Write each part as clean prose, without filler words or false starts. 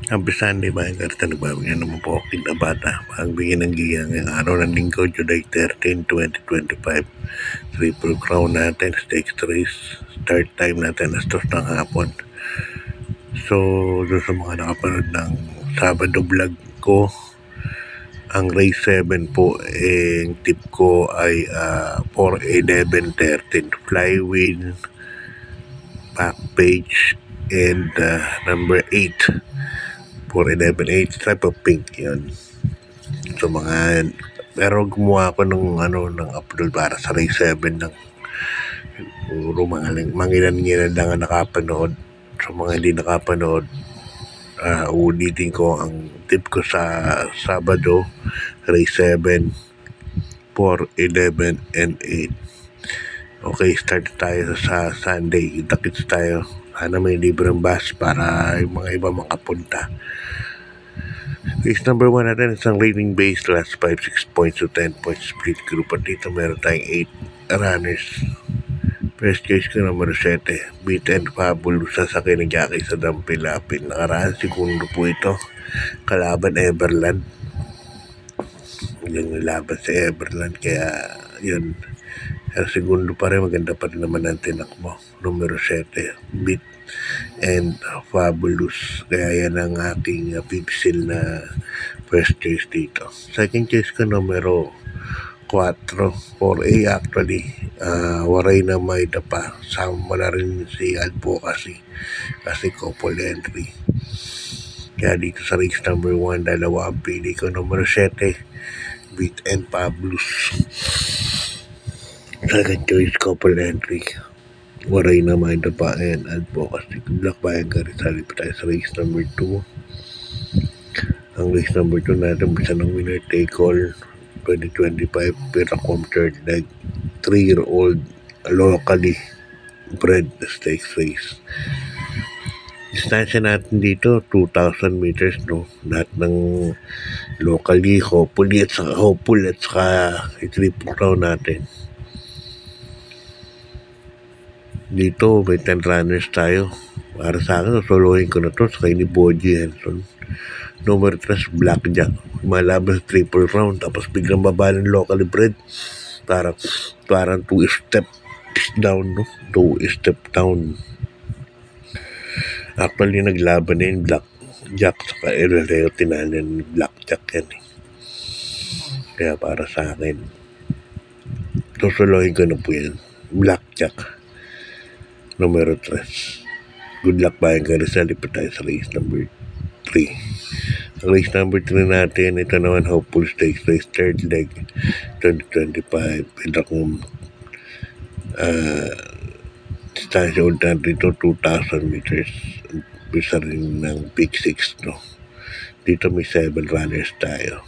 Umpisahan di ba yung karta nagbabigyan naman po ako na bata. Pagbigyan ng giyang yung araw ng linggo, July 13, 2025. Triple crown natin, stakes race. Start time natin alas 2 ng hapon. So, doon sa mga nakapanood ng Sabado vlog ko, ang race 7 po, yung tip ko ay 4-11-13. Flywheel, back page, and number 8. 4-11-8 type of pink yun. So pero gumawa ako ng upload para sa race 7 ng puro mangilan-ngilan lang ang nakapanood. So mga hindi nakapanood, ulitin ko ang tip ko sa Sabado, race 7, 4-11 and 8. Okay, start tayo sa Sunday. Kita-kits tayo. Sana may libreng bus para yung mga iba makapunta. Race number 1 natin, isang rating base, last 5, 6 points to 10 points split group. At dito meron tayong 8 runners. First case ko number 7, Beat and Fabulous, sasakay ng Jackie sa Dampilapin. Nakaraan, segundo po ito. Kalaban Everland. Yung laban sa Everland, kaya yun. Pero segundo pa rin, maganda pa rin naman ang tinakbo. Numero 7, Beat and Fabulous. Kaya yan ang aking pipsil na first choice dito. Second choice ko numero 4, 4A actually. Waray na may dapa. Sama na rin si Advocacy kasi couple entry. Kaya dito sa race number 1, dalawa ang pili ko. Numero 7, Beat and Fabulous. Second choice, couple entry. Waray na may dapa and Advocacy. Good luck bayan ka rin. Sali pa tayo sa race number 2. Ang race number 2 natin, bisa ng winner take all 2025 Piracom third leg. 3-year-old locally bred stakes race. Distansya natin dito 2,000 meters, no? Lahat ng locally, hopeful at saka i-triple crown natin. Dito may 10 runners tayo. Para sa akin, solohin ko na to sa ni Boji Henson. Number 3, Blackjack. Malaban sa triple round, tapos biglang baba ng locally bred. Parang 2 step down, no? 2 step down. Actually, naglaban na yung Blackjack saka Leo tinanan Blackjack yan eh. Kaya para sa akin, susuluhin ko na po yan. Blackjack. Numero 3. Good luck bayan ka rin. Sali pa tayo sa race number 3. Ang race number 3 natin, ito naman hopeful stakes race, third leg, 2025. Pinakong distansya ulit dito, 2,000 meters. Bisa rin ng peak 6, no? Dito may 7 runners tayo.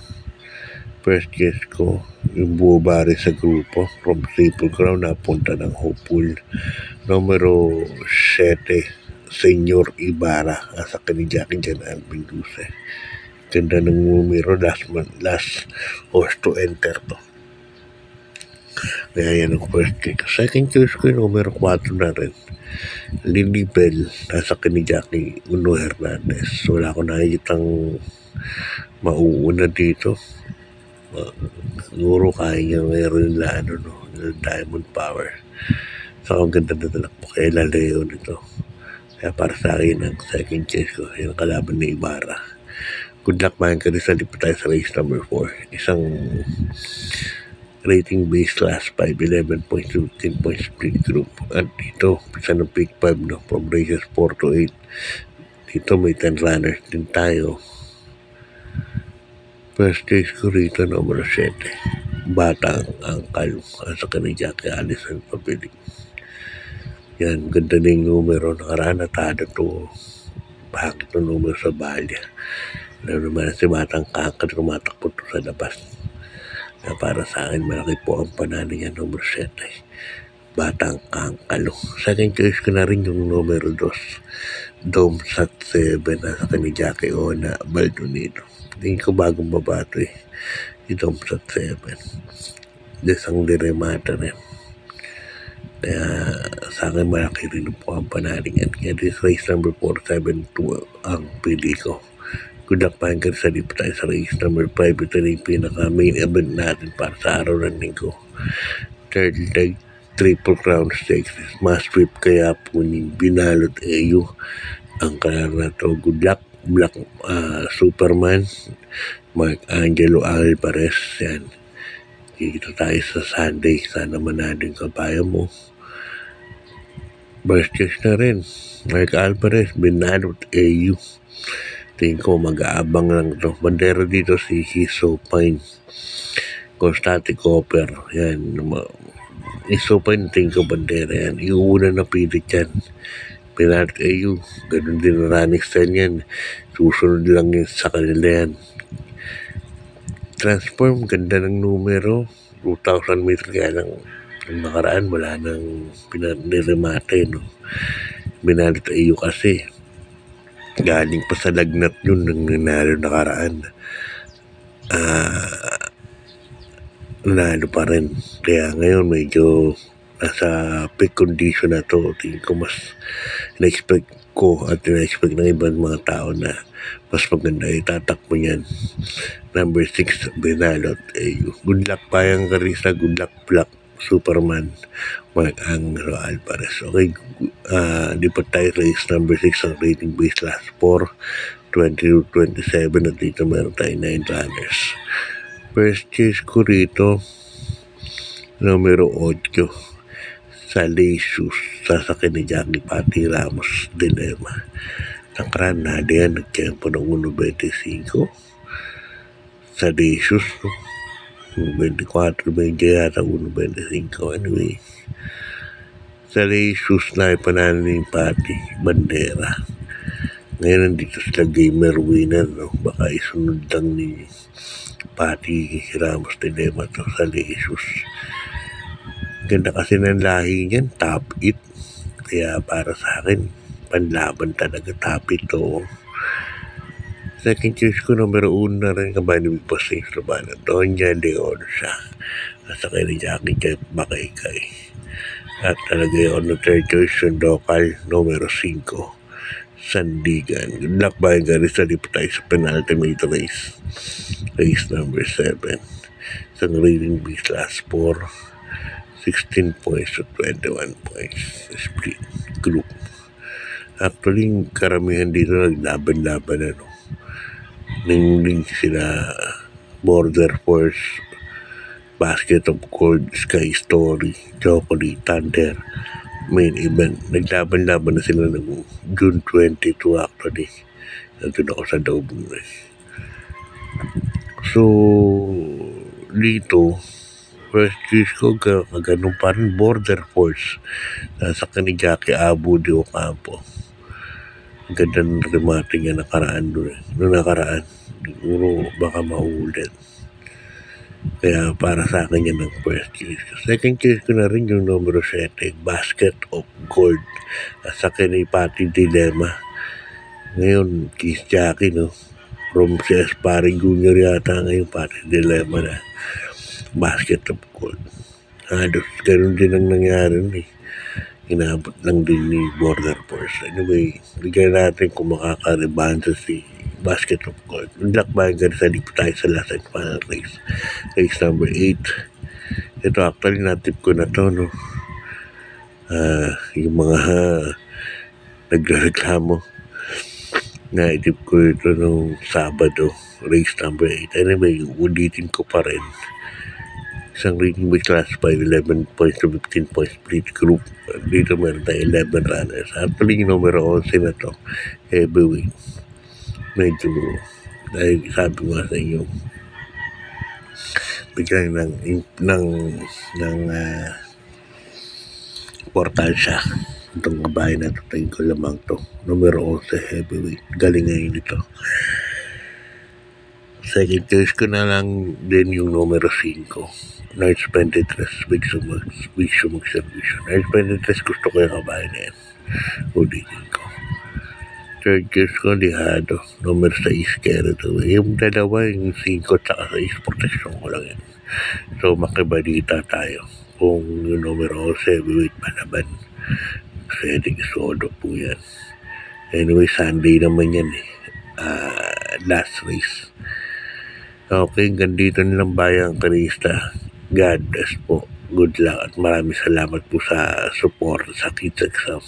First guess ko, yung buwabari sa grupo, from Triple Crown, napunta ng hopeful. Numero 7, Senyor Ibarra, nasa ni Jackie Jan Alvin Duse. Ganda ng numero, last horse to enter to. Kaya yan ang first choice. Second choice ko yung numero 4 na rin, Lily Bell, nasa ni Jackie Uno Hernandez. Wala ko nakikitang mauuna dito. Siguro kaya niya mayroon na Diamond Power. So, ang ganda na talakbo kay Laleo nito. Kaya para sa akin, ang second choice ko, yung kalaban ni Ibarra. Good luck bayan ka rin. Sali pa tayo sa race number 4. Isang rating base class 5, 11 points, 15 points split group. At dito, isa ng peak 5, no? From races 4 to 8. Dito may 10 runners din tayo. First choice ko rito, numero 7. Batang Angkal, sa ni Jackie Allison Pabiling. Yan, ganda na yung numero. Nakaraan natado to. Bakit yung numero sa balya? Lalo naman si Batang Angkal, tumatakbo to sa labas. Na para sa akin, malaki po ang panalo niya, numero 7. Batang Angkal. Second choice ko na rin yung numero 2. Dome Sat 7, nasa ni Jackie Ona Baldonado. Tingin ko bagong babato eh. Itong sa 7. Desang diremata rin. Kaya sa akin malaki rin po ang panalingan. Kaya this race number 4, 7, 2 ang pili ko. Good luck pa hanggang sa lipat tayo sa race number 5. Ito na yung pinaka-main event natin para sa araw ng linggo. Third leg, Triple Crown Stakes. Must sweep kaya po ni Binalot AU ang karar na to. Good luck, Black Superman, Mark Angelo Alvarez. Yan. Kita tayo sa Sunday. Sana manalo yung kabayo mo. First choice na rin. Mark Alvarez, Binalot AU. Tingin ko mag-aabang lang to. Bandera dito si Hiso Pine. Constante Copper. Yan. Hiso Pine, tingin ko bandera yan. Iuuna na pilit yan. Binalot AU. Ganun din ang running style yan. Susunod lang yan sa kanila yan. Transform, ganda ng numero. 2,000 meter kaya lang ang nakaraan. Wala nang pinaniremate, no? Binalot AU kasi galing pa sa lagnat yun nang nanalo nakaraan. Nanalo pa rin. Kaya ngayon medyo nasa peak condition na to. Tingin ko mas na-expect ko at na-expect ng ibang mga tao na mas maganda itatakbo niyan. Number 6, Binalot AU. Good luck Payang Carissa. Good luck Black Superman, Mark Angelo Alvarez. Okay, lipat tayo race number 6 ang rating base last 4, 22-27 at dito meron tayo 9 runners. First chase ko rito, numero 8, Salacious, sasakyan ni Jackie Patti Ramos Dilemma. Nakaraan na yan, nagkempo ng 1.25. Salacious, 24 medyo yata 1.25. Anyway, Salacious na ipanalo ni Patti Bandera. Ngayon nandito sila gamer winner, no? Baka isunod lang ni Patti Ramos Dilemma to Salacious. Ganda kasi ng lahi niyan, top 8. Kaya para sa akin, panlaban talaga top 8 to. Second choice ko, numero 1 na rin kabayan ni Big Boss Saints Labanan. Doña Leon siya. Nasa kay ni Jackie Jeff Bakaykay. At talaga yun, third choice yung local, numero 5, Sandigan. Good luck ba yung gari sa lipat tayo sa penultimate race. Race number 7. Isang rating base last 4, 16 points to 21 points. Split group. Actually, karamihan dito naglaban-laban ano. Ningling sila Border Force, Basket of Gold, Sky Story, Chocolate, Thunder, main event. Naglaban-laban na sila ng June 22 actually. Nandun ako sa Daubong. So, dito, first choice ko, ganun pa rin, Border Force. Nasa ni Jackie Abu de Ocampo. Ganda ng remate niya nakaraan doon. Noong nakaraan, siguro baka mauulit. Kaya para sa akin yan ang first choice. Second choice ko na rin yung numero 7, Basket of Gold. Sa ni Patti Dilemma. Ngayon, Kiss Jackie, no? From CS Paring Junior yata ngayon, Patti Dilemma na Basket of Gold. Halos ganun din ang nangyari eh. Inabot lang din ni Border Force. Anyway, bigyan natin kung makaka-rebansa si Basket of Gold. Good luck ba yung sa lipat tayo sa last and final race. Race number 8. Ito actually natip ko na to, no? Yung mga nagreklamo. Naitip ko ito nung Sabado. Race number 8. Anyway, ulitin ko pa rin. Isang rating by class 5, 11 points to 15 points split group. Dito meron tayo 11 runners. Actually, yung numero 11 na to, heavyweight. Medyo, dahil sabi ko sa inyo, biglang ng importansya. Itong kabahay na to, tingin ko lamang to. Numero 11, heavyweight. Galing ngayon ito. Second choice ko na lang din yung numero 5. Large 23, big sumag-servition. Large 23, gusto ko yung kabahay na yan. Ulitin ko. Third choice ko, Lihado. Numero 6, Carrotaway. Yung dalawa, yung 5 at 6, protection ko lang yan. So, makibalita tayo. Kung yung numero 11, heavyweight palaban. Pwedeng solo po yan. Anyway, Sunday naman yan eh. last race. Okay, gandito nilang bayang karista. God bless po. Good luck at maraming salamat po sa support sa Kids Exam.